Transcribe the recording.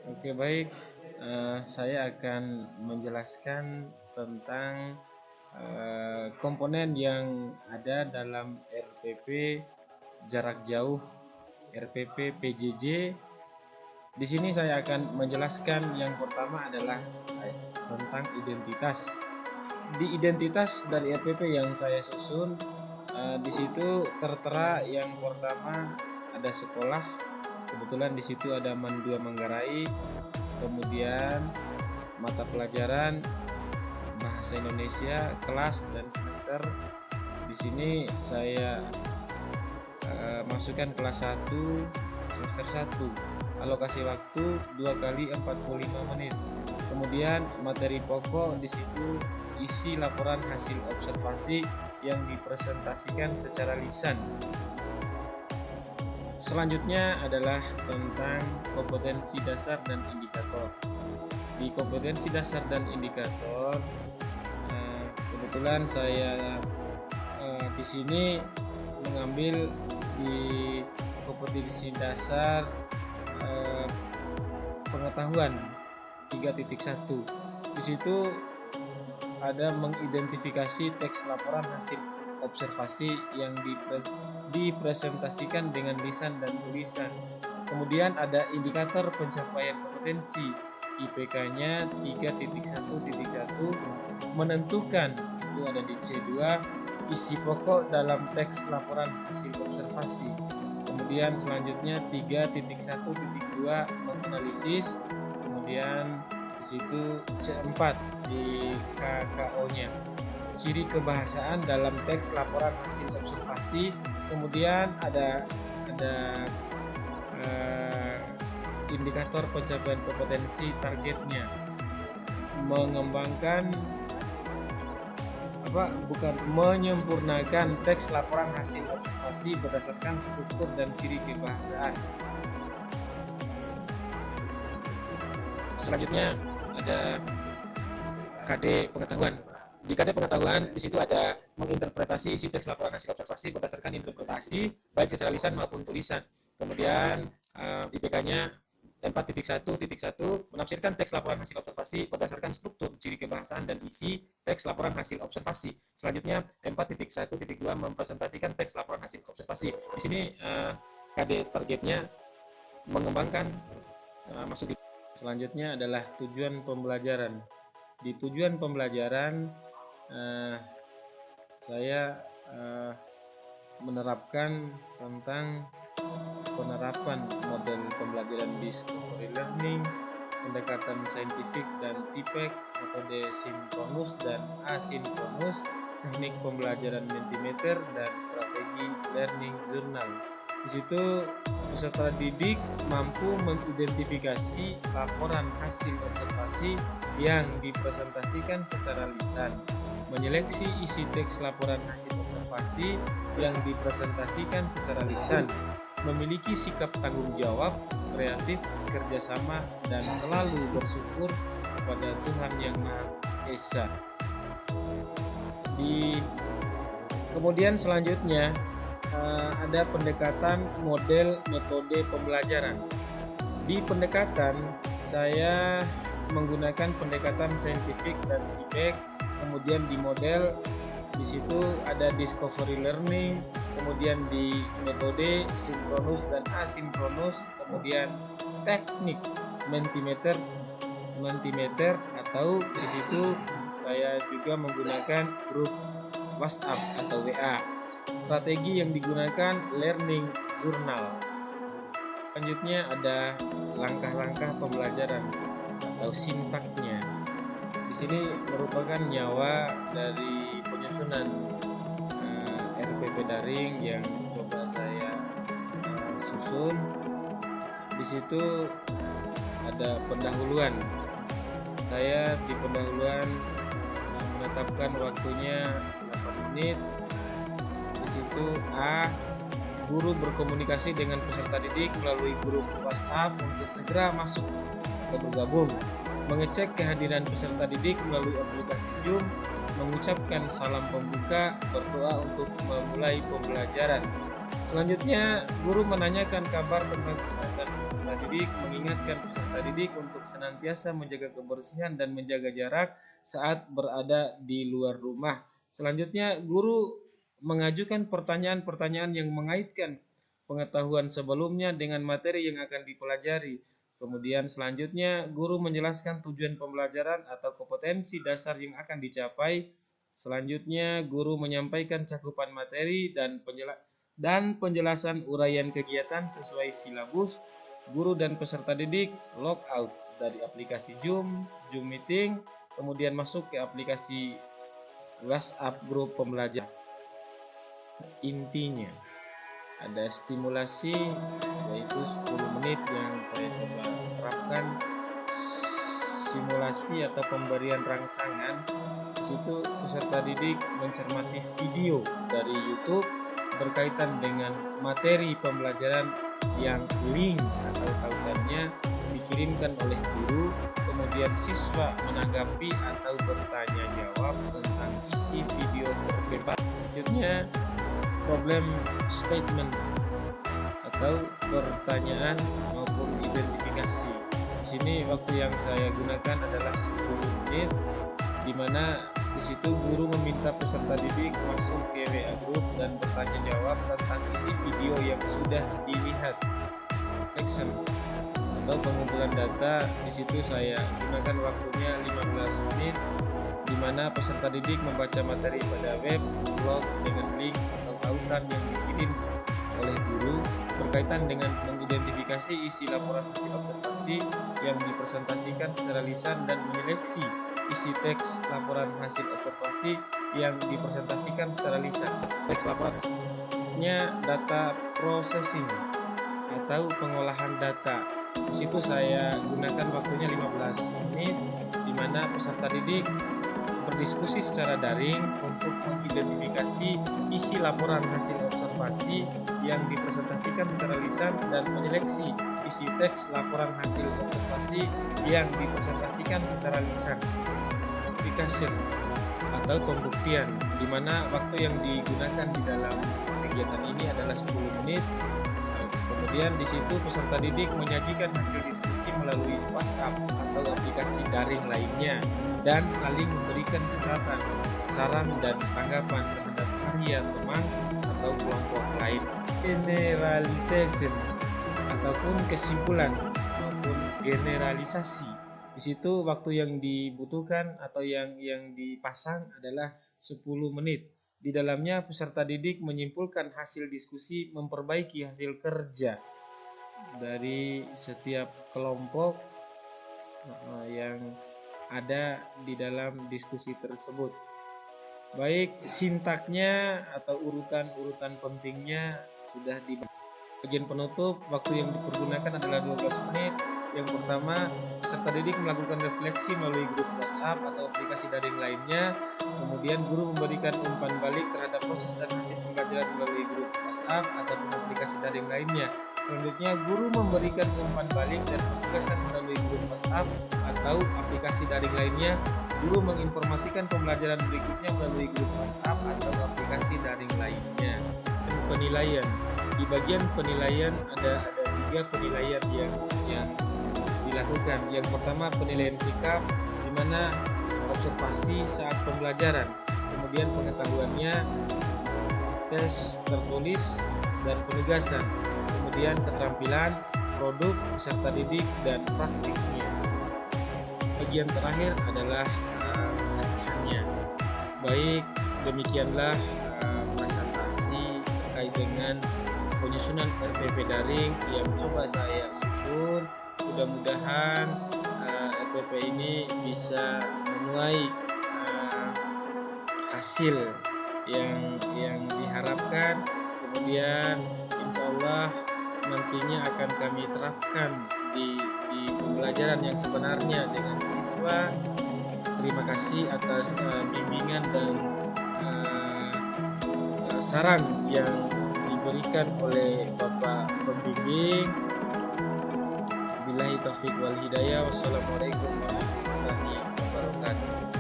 Oke, baik. Saya akan menjelaskan tentang komponen yang ada dalam RPP jarak jauh RPP PJJ. Di sini saya akan menjelaskan yang pertama adalah tentang identitas. Di identitas dari RPP yang saya susun, di situ tertera yang pertama ada sekolah. Kebetulan di situ ada Mandua Manggarai, kemudian mata pelajaran bahasa Indonesia, kelas dan semester. Di sini saya masukkan kelas 1 semester 1. Alokasi waktu 2 kali 45 menit. Kemudian materi pokok di situ isi laporan hasil observasi yang dipresentasikan secara lisan. Selanjutnya adalah tentang kompetensi dasar dan indikator. Di kompetensi dasar dan indikator, kebetulan saya di sini mengambil di kompetensi dasar pengetahuan 3.1. Di situ ada mengidentifikasi teks laporan hasil observasi yang dipresentasikan dengan lisan dan tulisan. Kemudian ada indikator pencapaian kompetensi, IPK-nya 3.1.1, menentukan, itu ada di C2, isi pokok dalam teks laporan hasil observasi. Kemudian selanjutnya 3.1.2 menganalisis. Kemudian di situ C4 di KKO-nya, ciri kebahasaan dalam teks laporan hasil observasi. Kemudian ada indikator pencapaian kompetensi targetnya, menyempurnakan teks laporan hasil observasi berdasarkan struktur dan ciri kebahasaan. Selanjutnya ada KD pengetahuan. Di KD pengetahuan di situ ada menginterpretasi isi teks laporan hasil observasi berdasarkan interpretasi baik secara lisan maupun tulisan. Kemudian IPK-nya 4.1.1 menafsirkan teks laporan hasil observasi berdasarkan struktur, ciri kebahasaan dan isi teks laporan hasil observasi. Selanjutnya 4.1.2 mempresentasikan teks laporan hasil observasi. Di sini KD targetnya mengembangkan masuk di. Selanjutnya adalah tujuan pembelajaran. Di tujuan pembelajaran saya menerapkan tentang penerapan model pembelajaran discovery learning, pendekatan saintifik dan TIPEC, metode sinkronus dan asinkronus, teknik pembelajaran Mentimeter, dan strategi learning journal. Di situ peserta didik mampu mengidentifikasi laporan hasil observasi yang dipresentasikan secara lisan, menyeleksi isi teks laporan hasil observasi yang dipresentasikan secara lisan, memiliki sikap tanggung jawab, kreatif, kerjasama, dan selalu bersyukur kepada Tuhan Yang Maha Esa. Kemudian selanjutnya ada pendekatan model metode pembelajaran. Di pendekatan saya menggunakan pendekatan saintifik dan TIPEC. Kemudian di model di situ ada discovery learning, kemudian di metode sinkronus dan asinkronus, kemudian teknik Mentimeter atau di situ saya juga menggunakan grup WhatsApp atau WA. Strategi yang digunakan learning journal. Selanjutnya ada langkah-langkah pembelajaran atau sintaknya. Di sini merupakan nyawa dari penyusunan RPP daring yang coba saya susun. Di situ ada pendahuluan. Saya di pendahuluan menetapkan waktunya 8 menit. Di situ A, guru berkomunikasi dengan peserta didik melalui grup WhatsApp untuk segera masuk atau bergabung, mengecek kehadiran peserta didik melalui aplikasi Zoom, mengucapkan salam pembuka, berdoa untuk memulai pembelajaran. Selanjutnya, guru menanyakan kabar tentang kesehatan peserta didik, mengingatkan peserta didik untuk senantiasa menjaga kebersihan dan menjaga jarak saat berada di luar rumah. Selanjutnya, guru mengajukan pertanyaan-pertanyaan yang mengaitkan pengetahuan sebelumnya dengan materi yang akan dipelajari. Kemudian selanjutnya, guru menjelaskan tujuan pembelajaran atau kompetensi dasar yang akan dicapai. Selanjutnya, guru menyampaikan cakupan materi dan penjelasan uraian kegiatan sesuai silabus. Guru dan peserta didik log out dari aplikasi Zoom Meeting, kemudian masuk ke aplikasi WhatsApp grup pembelajaran. Intinya ada stimulasi yaitu 10 menit yang saya coba terapkan, simulasi atau pemberian rangsangan. Di situ peserta didik mencermati video dari YouTube berkaitan dengan materi pembelajaran yang link atau tautannya dikirimkan oleh guru, kemudian siswa menanggapi atau bertanya jawab tentang isi video tersebut. Selanjutnya problem statement atau pertanyaan maupun identifikasi. Di sini waktu yang saya gunakan adalah 10 menit, di mana di situ guru meminta peserta didik masuk ke WA Group dan bertanya jawab tentang isi video yang sudah dilihat. Action atau pengumpulan data, di situ saya gunakan waktunya 15 menit, di mana peserta didik membaca materi pada web, blog dengan link atau tautan yang dikirim oleh guru berkaitan dengan mengidentifikasi isi laporan hasil observasi yang dipresentasikan secara lisan dan menyeleksi isi teks laporan hasil observasi yang dipresentasikan secara lisan. Teks laporannya data processing atau pengolahan data. Di situ saya gunakan waktunya 15 menit, di mana peserta didik berdiskusi secara daring untuk mengidentifikasi isi laporan hasil observasi yang dipresentasikan secara lisan dan menyeleksi isi teks laporan hasil observasi yang dipresentasikan secara lisan. Verification atau pembuktian, di mana waktu yang digunakan di dalam kegiatan ini adalah 10 menit. Kemudian di situ peserta didik menyajikan hasil diskusi melalui WhatsApp atau aplikasi daring lainnya dan saling memberikan catatan, saran dan tanggapan terhadap karya teman atau kelompok lain. Generalization ataupun kesimpulan maupun generalisasi. Di situ waktu yang dibutuhkan atau yang dipasang adalah 10 menit. Di dalamnya peserta didik menyimpulkan hasil diskusi, memperbaiki hasil kerja dari setiap kelompok yang ada di dalam diskusi tersebut. Baik sintaknya atau urutan-urutan pentingnya sudah di bagian penutup. Waktu yang dipergunakan adalah 12 menit. Yang pertama, peserta didik melakukan refleksi melalui grup WhatsApp atau aplikasi daring lainnya. Kemudian guru memberikan umpan balik terhadap proses dan hasil pembelajaran melalui grup WhatsApp ataupun aplikasi daring lainnya. Selanjutnya, guru memberikan umpan balik dan penugasan melalui grup WhatsApp atau aplikasi daring lainnya. Guru menginformasikan pembelajaran berikutnya melalui grup WhatsApp atau aplikasi daring lainnya. Dan penilaian. Di bagian penilaian ada 3 penilaian yang dilakukan. Yang pertama, penilaian sikap, di mana observasi saat pembelajaran, kemudian pengetahuannya, tes tertulis dan penugasan, kemudian keterampilan, produk peserta didik dan praktiknya. Bagian terakhir adalah penasehatannya. Baik, demikianlah presentasi terkait dengan penyusunan RPP daring yang coba saya susun. Mudah-mudahan RPP ini bisa menuai hasil yang diharapkan. Kemudian insya Allah nantinya akan kami terapkan di pembelajaran yang sebenarnya dengan siswa. Terima kasih atas bimbingan dan saran yang diberikan oleh Bapak Pembimbing. Billahi taufiq wal hidayah. Wassalamualaikum warahmatullahi wabarakatuh.